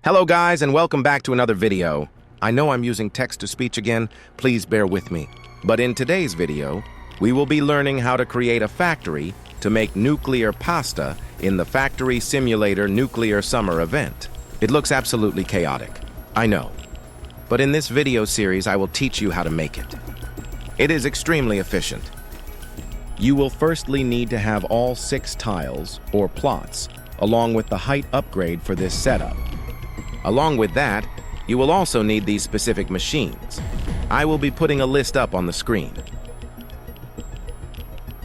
Hello guys, and welcome back to another video. I know I'm using text-to-speech again, please bear with me. But in today's video, we will be learning how to create a factory to make nuclear pasta in the Factory Simulator Nuclear Summer event. It looks absolutely chaotic, I know. But in this video series, I will teach you how to make it. It is extremely efficient. You will firstly need to have all 6 tiles, or plots, along with the height upgrade for this setup. Along with that, you will also need these specific machines. I will be putting a list up on the screen.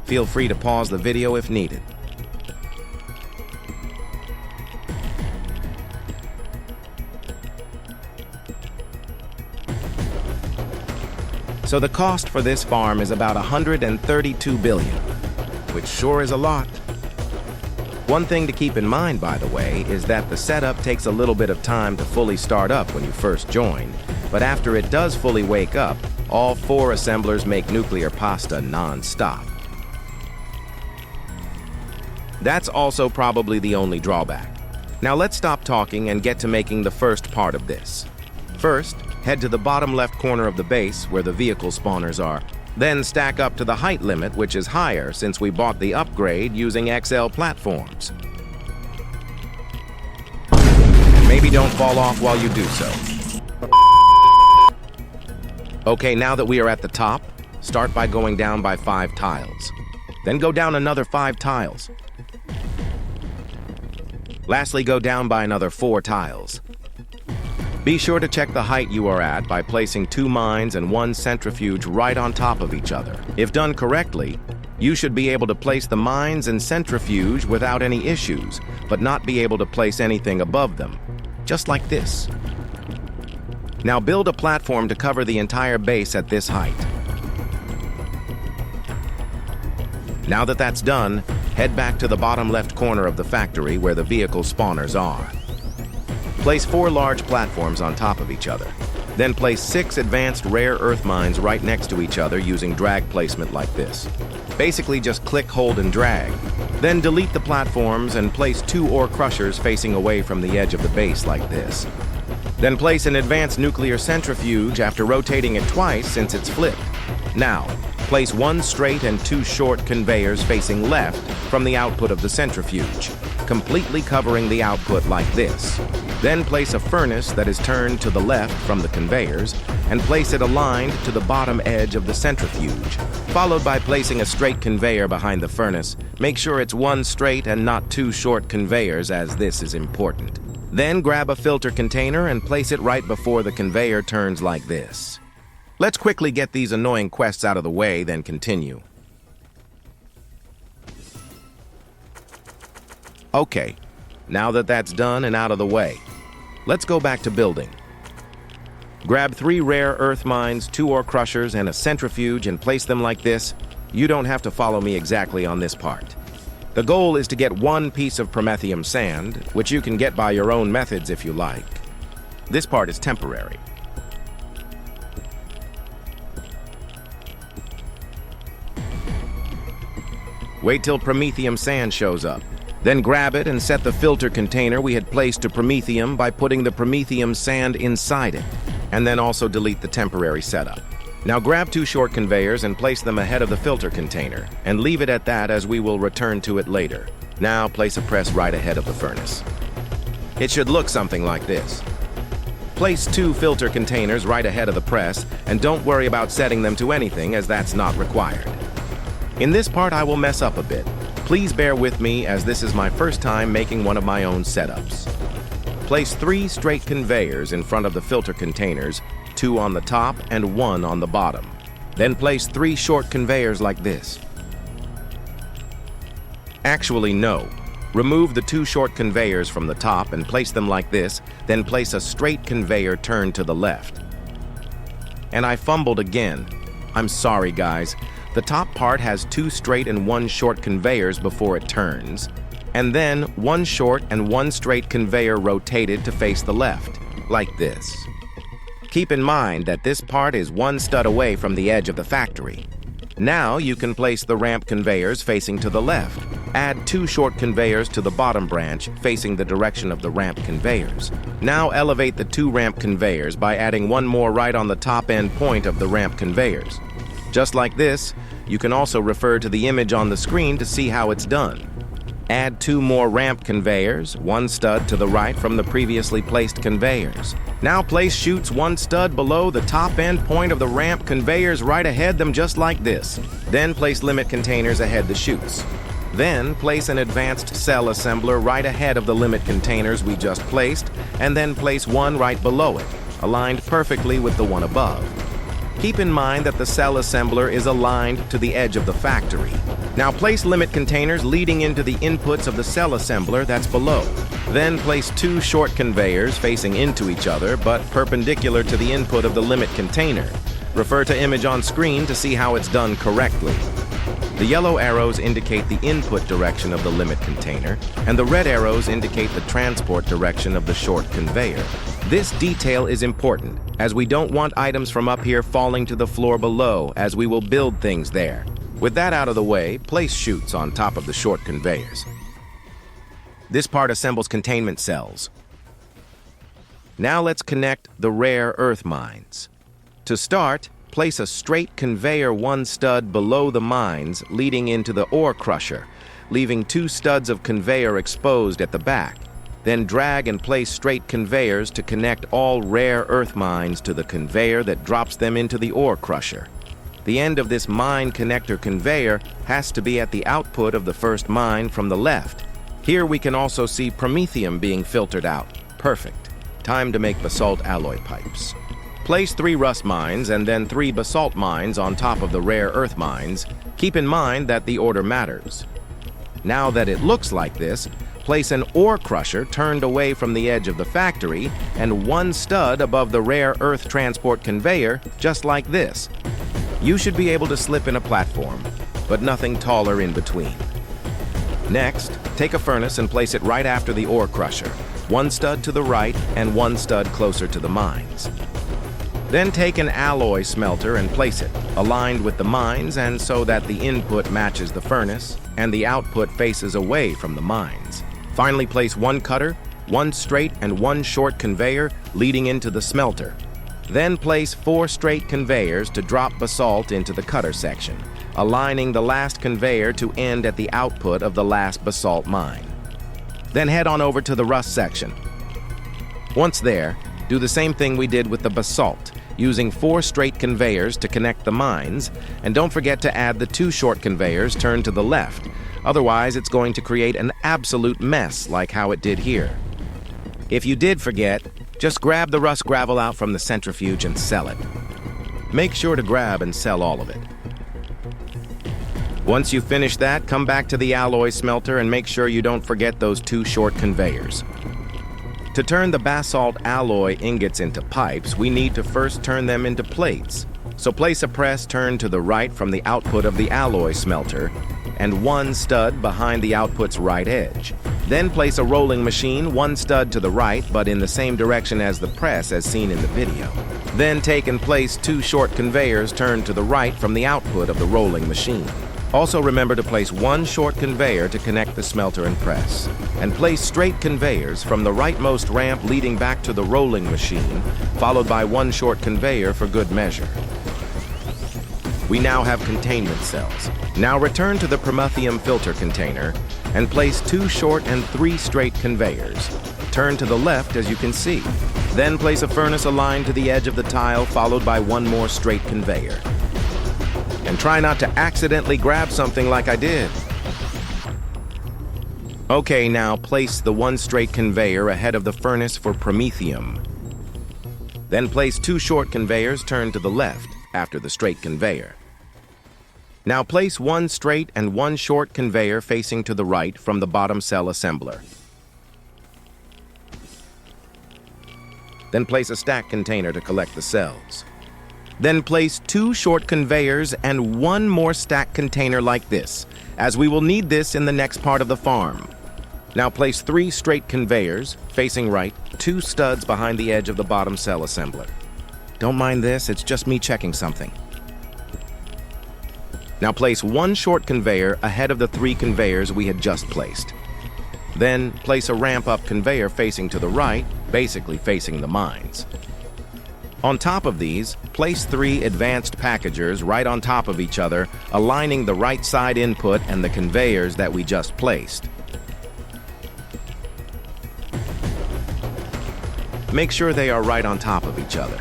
Feel free to pause the video if needed. So the cost for this farm is about 132 billion, which sure is a lot. One thing to keep in mind, by the way, is that the setup takes a little bit of time to fully start up when you first join, but after it does fully wake up, all 4 assemblers make nuclear pasta non-stop. That's also probably the only drawback. Now let's stop talking and get to making the first part of this. First, head to the bottom left corner of the base where the vehicle spawners are. Then stack up to the height limit, which is higher since we bought the upgrade using XL platforms. And maybe don't fall off while you do so. Okay, now that we are at the top, start by going down by 5 tiles. Then go down another 5 tiles. Lastly, go down by another 4 tiles. Be sure to check the height you are at by placing 2 mines and 1 centrifuge right on top of each other. If done correctly, you should be able to place the mines and centrifuge without any issues, but not be able to place anything above them, just like this. Now build a platform to cover the entire base at this height. Now that that's done, head back to the bottom left corner of the factory where the vehicle spawners are. Place 4 large platforms on top of each other. Then place 6 advanced rare earth mines right next to each other using drag placement like this. Basically just click, hold, and drag. Then delete the platforms and place 2 ore crushers facing away from the edge of the base like this. Then place an advanced nuclear centrifuge after rotating it twice since it's flipped. Now, place 1 straight and 2 short conveyors facing left from the output of the centrifuge, completely covering the output like this. Then place a furnace that is turned to the left from the conveyors and place it aligned to the bottom edge of the centrifuge, followed by placing a straight conveyor behind the furnace. Make sure it's 1 straight and not 2 short conveyors, as this is important. Then grab a filter container and place it right before the conveyor turns like this. Let's quickly get these annoying quests out of the way, then continue. Okay, now that that's done and out of the way, let's go back to building. Grab 3 rare earth mines, 2 ore crushers, and a centrifuge and place them like this. You don't have to follow me exactly on this part. The goal is to get 1 piece of Prometheium sand, which you can get by your own methods if you like. This part is temporary. Wait till Prometheium sand shows up. Then grab it and set the filter container we had placed to Prometheium by putting the Prometheium sand inside it, and then also delete the temporary setup. Now grab 2 short conveyors and place them ahead of the filter container, and leave it at that as we will return to it later. Now place a press right ahead of the furnace. It should look something like this. Place 2 filter containers right ahead of the press, and don't worry about setting them to anything, as that's not required. In this part I will mess up a bit. Please bear with me, as this is my first time making one of my own setups. Place 3 straight conveyors in front of the filter containers, 2 on the top and 1 on the bottom. Then place 3 short conveyors like this. Actually, no. Remove the 2 short conveyors from the top and place them like this, then place a straight conveyor turned to the left. And I fumbled again. I'm sorry, guys. The top part has 2 straight and 1 short conveyors before it turns, and then 1 short and 1 straight conveyor rotated to face the left, like this. Keep in mind that this part is 1 stud away from the edge of the factory. Now you can place the ramp conveyors facing to the left. Add 2 short conveyors to the bottom branch facing the direction of the ramp conveyors. Now elevate the 2 ramp conveyors by adding 1 more right on the top end point of the ramp conveyors. Just like this, you can also refer to the image on the screen to see how it's done. Add 2 more ramp conveyors, 1 stud to the right from the previously placed conveyors. Now place chutes 1 stud below the top end point of the ramp conveyors right ahead them just like this. Then place limit containers ahead the chutes. Then place an advanced cell assembler right ahead of the limit containers we just placed, and then place 1 right below it, aligned perfectly with the one above. Keep in mind that the cell assembler is aligned to the edge of the factory. Now place limit containers leading into the inputs of the cell assembler that's below. Then place 2 short conveyors facing into each other but perpendicular to the input of the limit container. Refer to image on screen to see how it's done correctly. The yellow arrows indicate the input direction of the limit container, and the red arrows indicate the transport direction of the short conveyor. This detail is important, as we don't want items from up here falling to the floor below, as we will build things there. With that out of the way, place chutes on top of the short conveyors. This part assembles containment cells. Now let's connect the rare earth mines. To start, place a straight conveyor 1 stud below the mines leading into the ore crusher, leaving 2 studs of conveyor exposed at the back. Then drag and place straight conveyors to connect all rare earth mines to the conveyor that drops them into the ore crusher. The end of this mine connector conveyor has to be at the output of the first mine from the left. Here we can also see Prometheium being filtered out. Perfect. Time to make basalt alloy pipes. Place 3 rust mines and then 3 basalt mines on top of the rare earth mines. Keep in mind that the order matters. Now that it looks like this, place an ore crusher turned away from the edge of the factory and 1 stud above the rare earth transport conveyor, just like this. You should be able to slip in a platform, but nothing taller in between. Next, take a furnace and place it right after the ore crusher, 1 stud to the right and 1 stud closer to the mines. Then take an alloy smelter and place it, aligned with the mines and so that the input matches the furnace and the output faces away from the mines. Finally, place 1 cutter, 1 straight and 1 short conveyor leading into the smelter. Then place 4 straight conveyors to drop basalt into the cutter section, aligning the last conveyor to end at the output of the last basalt mine. Then head on over to the rust section. Once there, do the same thing we did with the basalt, using 4 straight conveyors to connect the mines, and don't forget to add the 2 short conveyors turned to the left. Otherwise, it's going to create an absolute mess like how it did here. If you did forget, just grab the rust gravel out from the centrifuge and sell it. Make sure to grab and sell all of it. Once you finish that, come back to the alloy smelter and make sure you don't forget those 2 short conveyors. To turn the basalt alloy ingots into pipes, we need to first turn them into plates. So place a press turned to the right from the output of the alloy smelter and 1 stud behind the output's right edge. Then place a rolling machine 1 stud to the right but in the same direction as the press as seen in the video. Then take and place 2 short conveyors turned to the right from the output of the rolling machine. Also remember to place 1 short conveyor to connect the smelter and press, and place straight conveyors from the rightmost ramp leading back to the rolling machine, followed by 1 short conveyor for good measure. We now have containment cells. Now return to the Prometheium filter container and place 2 short and 3 straight conveyors. Turn to the left as you can see. Then place a furnace aligned to the edge of the tile followed by 1 more straight conveyor. And try not to accidentally grab something like I did. Okay, now place the 1 straight conveyor ahead of the furnace for Prometheium. Then place 2 short conveyors turned to the left after the straight conveyor. Now place 1 straight and 1 short conveyor facing to the right from the bottom cell assembler. Then place a stack container to collect the cells. Then place 2 short conveyors and 1 more stack container like this, as we will need this in the next part of the farm. Now place 3 straight conveyors, facing right, 2 studs behind the edge of the bottom cell assembler. Don't mind this, it's just me checking something. Now place one short conveyor ahead of the 3 conveyors we had just placed. Then place a ramp-up conveyor facing to the right, basically facing the mines. On top of these, place 3 advanced packagers right on top of each other, aligning the right side input and the conveyors that we just placed. Make sure they are right on top of each other.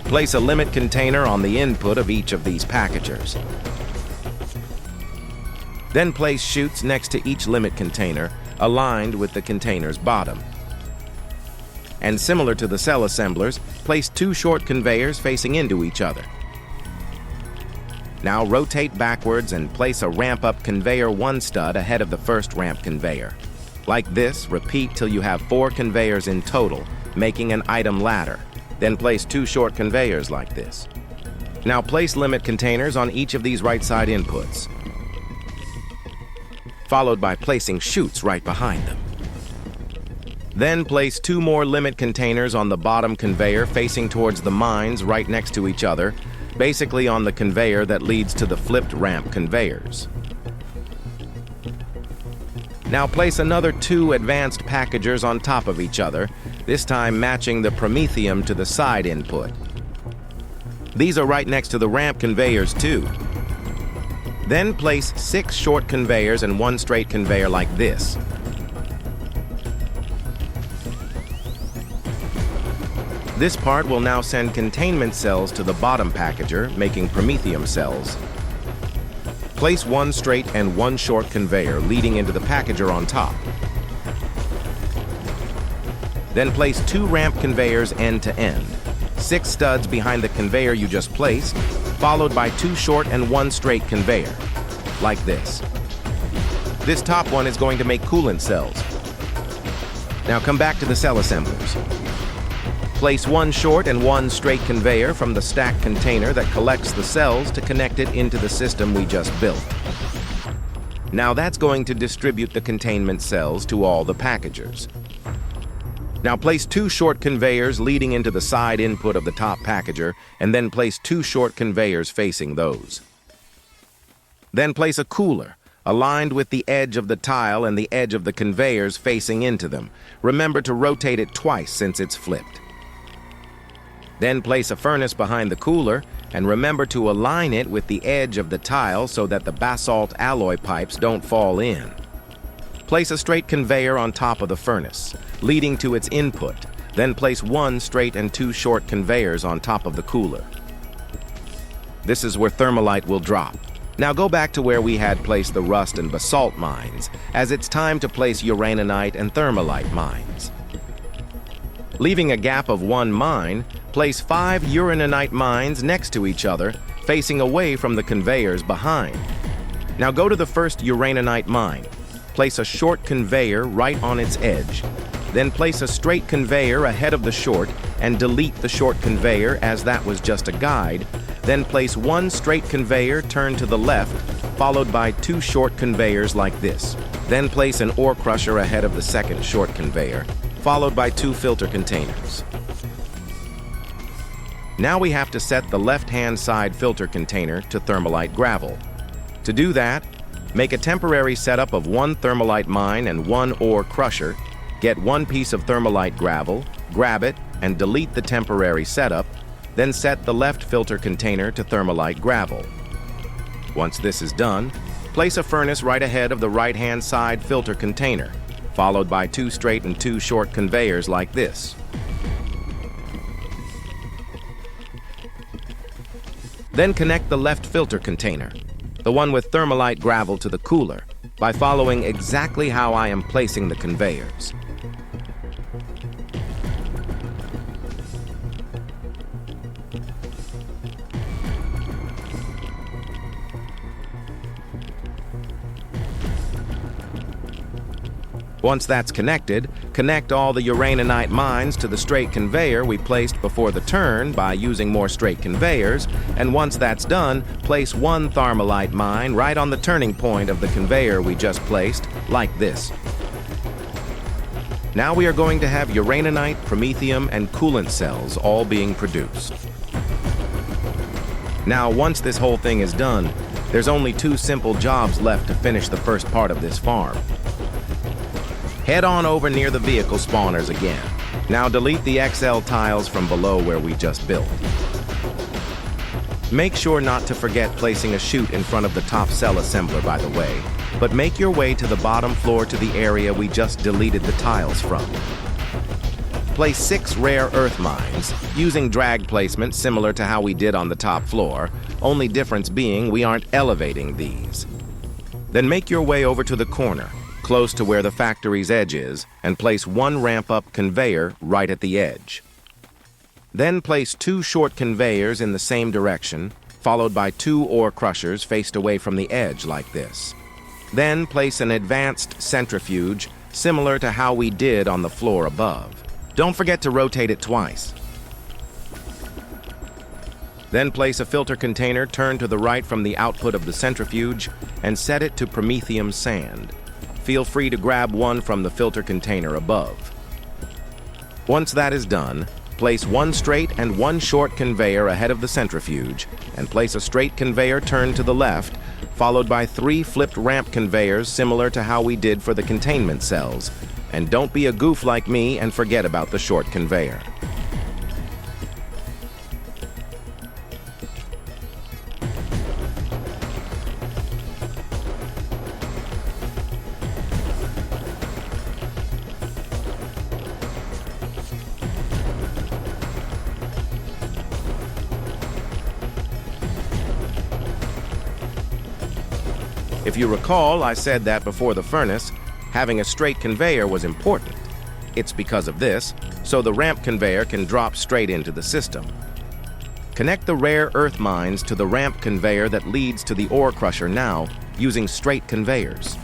Place a limit container on the input of each of these packagers. Then place chutes next to each limit container, aligned with the container's bottom. And similar to the cell assemblers, place 2 short conveyors facing into each other. Now rotate backwards and place a ramp-up conveyor 1 stud ahead of the first ramp conveyor. Like this, repeat till you have 4 conveyors in total, making an item ladder. Then place 2 short conveyors like this. Now place limit containers on each of these right side inputs, followed by placing chutes right behind them. Then place 2 more limit containers on the bottom conveyor facing towards the mines right next to each other, basically on the conveyor that leads to the flipped ramp conveyors. Now place another 2 advanced packagers on top of each other, this time matching the Prometheium to the side input. These are right next to the ramp conveyors too. Then place 6 short conveyors and 1 straight conveyor like this. This part will now send containment cells to the bottom packager, making Prometheium cells. Place 1 straight and 1 short conveyor leading into the packager on top. Then place 2 ramp conveyors end to end, 6 studs behind the conveyor you just placed, followed by 2 short and 1 straight conveyor, like this. This top one is going to make coolant cells. Now come back to the cell assemblers. Place 1 short and 1 straight conveyor from the stack container that collects the cells to connect it into the system we just built. Now that's going to distribute the containment cells to all the packagers. Now place 2 short conveyors leading into the side input of the top packager, and then place 2 short conveyors facing those. Then place a cooler, aligned with the edge of the tile and the edge of the conveyors facing into them. Remember to rotate it twice since it's flipped. Then place a furnace behind the cooler, and remember to align it with the edge of the tile so that the basalt alloy pipes don't fall in. Place a straight conveyor on top of the furnace, leading to its input. Then place 1 straight and 2 short conveyors on top of the cooler. This is where Thermalite will drop. Now go back to where we had placed the rust and basalt mines, as it's time to place uranite and Thermalite mines. Leaving a gap of 1 mine, place 5 uranite mines next to each other, facing away from the conveyors behind. Now go to the first uranite mine. Place a short conveyor right on its edge. Then place a straight conveyor ahead of the short and delete the short conveyor as that was just a guide. Then place 1 straight conveyor turned to the left, followed by 2 short conveyors like this. Then place an ore crusher ahead of the second short conveyor, followed by 2 filter containers. Now we have to set the left-hand side filter container to Thermalite gravel. To do that, make a temporary setup of 1 Thermalite mine and 1 ore crusher, get 1 piece of Thermalite gravel, grab it, and delete the temporary setup, then set the left filter container to Thermalite gravel. Once this is done, place a furnace right ahead of the right-hand side filter container, followed by 2 straight and 2 short conveyors like this. Then connect the left filter container, the one with Thermalite gravel, to the cooler by following exactly how I am placing the conveyors. Once that's connected, connect all the uranite mines to the straight conveyor we placed before the turn by using more straight conveyors, and once that's done, place 1 Thermalite mine right on the turning point of the conveyor we just placed, like this. Now we are going to have uranite, Prometheium, and coolant cells all being produced. Now, once this whole thing is done, there's only 2 simple jobs left to finish the first part of this farm. Head on over near the vehicle spawners again. Now delete the XL tiles from below where we just built. Make sure not to forget placing a chute in front of the top cell assembler, by the way, but make your way to the bottom floor to the area we just deleted the tiles from. Place 6 rare earth mines, using drag placement similar to how we did on the top floor, only difference being we aren't elevating these. Then make your way over to the corner, close to where the factory's edge is, and place 1 ramp-up conveyor right at the edge. Then place 2 short conveyors in the same direction, followed by 2 ore crushers faced away from the edge like this. Then place an advanced centrifuge, similar to how we did on the floor above. Don't forget to rotate it twice. Then place a filter container turned to the right from the output of the centrifuge and set it to Prometheium sand. Feel free to grab one from the filter container above. Once that is done, place 1 straight and 1 short conveyor ahead of the centrifuge and place a straight conveyor turned to the left, followed by 3 flipped ramp conveyors similar to how we did for the containment cells. And don't be a goof like me and forget about the short conveyor. If you recall, I said that before the furnace, having a straight conveyor was important. It's because of this, so the ramp conveyor can drop straight into the system. Connect the rare earth mines to the ramp conveyor that leads to the ore crusher now, using straight conveyors.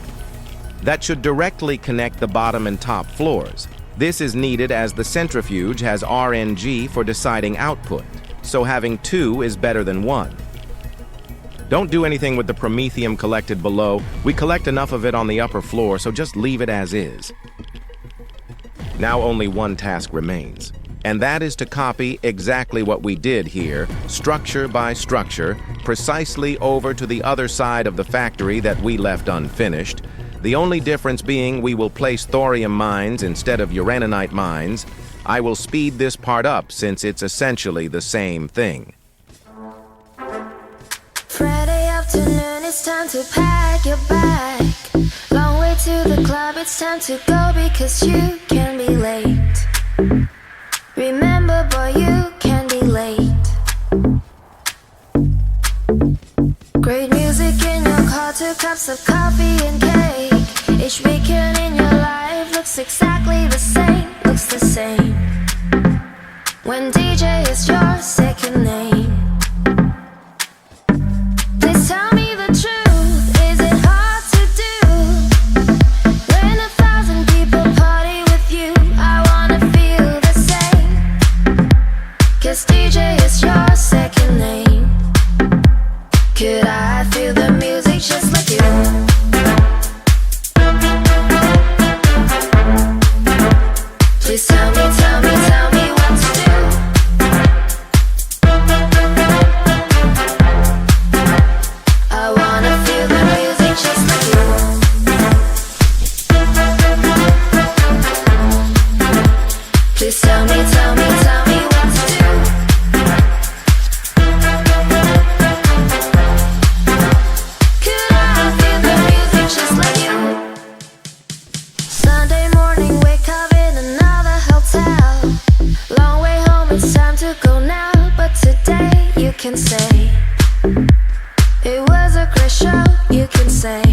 That should directly connect the bottom and top floors. This is needed as the centrifuge has RNG for deciding output, so having 2 is better than 1. Don't do anything with the Prometheium collected below. We collect enough of it on the upper floor, so just leave it as is. Now only 1 task remains, and that is to copy exactly what we did here, structure by structure, precisely over to the other side of the factory that we left unfinished. The only difference being we will place thorium mines instead of uraninite mines. I will speed this part up since it's essentially the same thing. Friday afternoon, it's time to pack your bag. Long way to the club, it's time to go because you can be late. Remember, boy, you can be late. Great music in your car, 2 cups of coffee and cake. Each weekend in your life looks exactly the same, looks the same. When DJ is your second name. Tell me the truth, is it hard to do? When 1,000 people party with you, I wanna feel the same. 'Cause DJ is your second name. Could I feel the music just like you? Please tell me what to do. Can say it was a great show, you can say.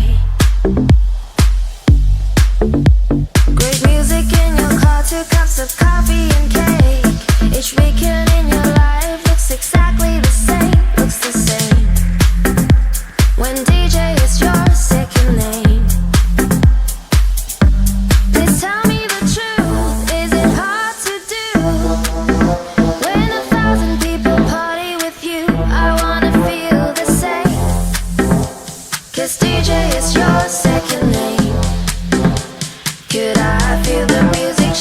Great music in your car, 2 cups of coffee and cake. Each weekend in your life looks exactly the same, looks the same. When DJ is your second name. Please tell me the truth, is it hard to do? When 1,000 people party with you, I wanna feel the same. 'Cause DJ is your second name. Could I feel the music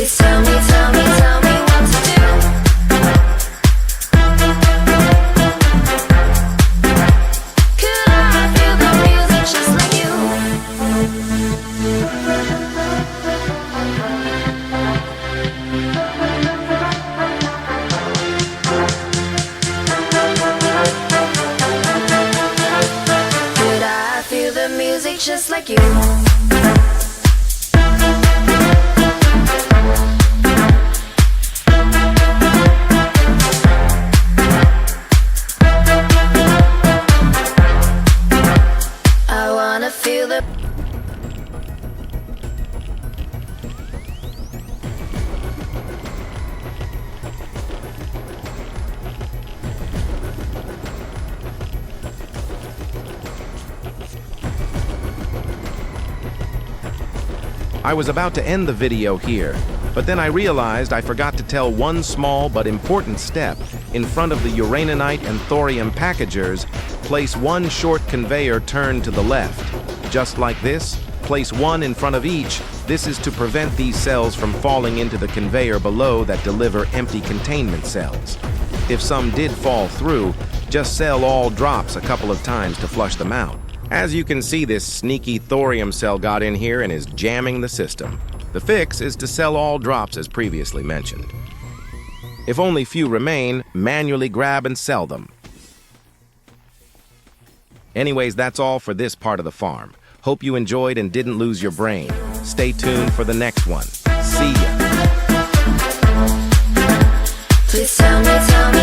Please tell me what to do. Could I feel the music just like you? Could I feel the music just like you? I was about to end the video here, but then I realized I forgot to tell one small but important step. In front of the uranite and thorium packagers, place one short conveyor turned to the left. Just like this, place one in front of each. This is to prevent these cells from falling into the conveyor below that deliver empty containment cells. If some did fall through, just sell all drops a couple of times to flush them out. As you can see, this sneaky thorium cell got in here and is jamming the system. The fix is to sell all drops as previously mentioned. If only few remain, manually grab and sell them. Anyways, that's all for this part of the farm. Hope you enjoyed and didn't lose your brain. Stay tuned for the next one. See ya. Please tell me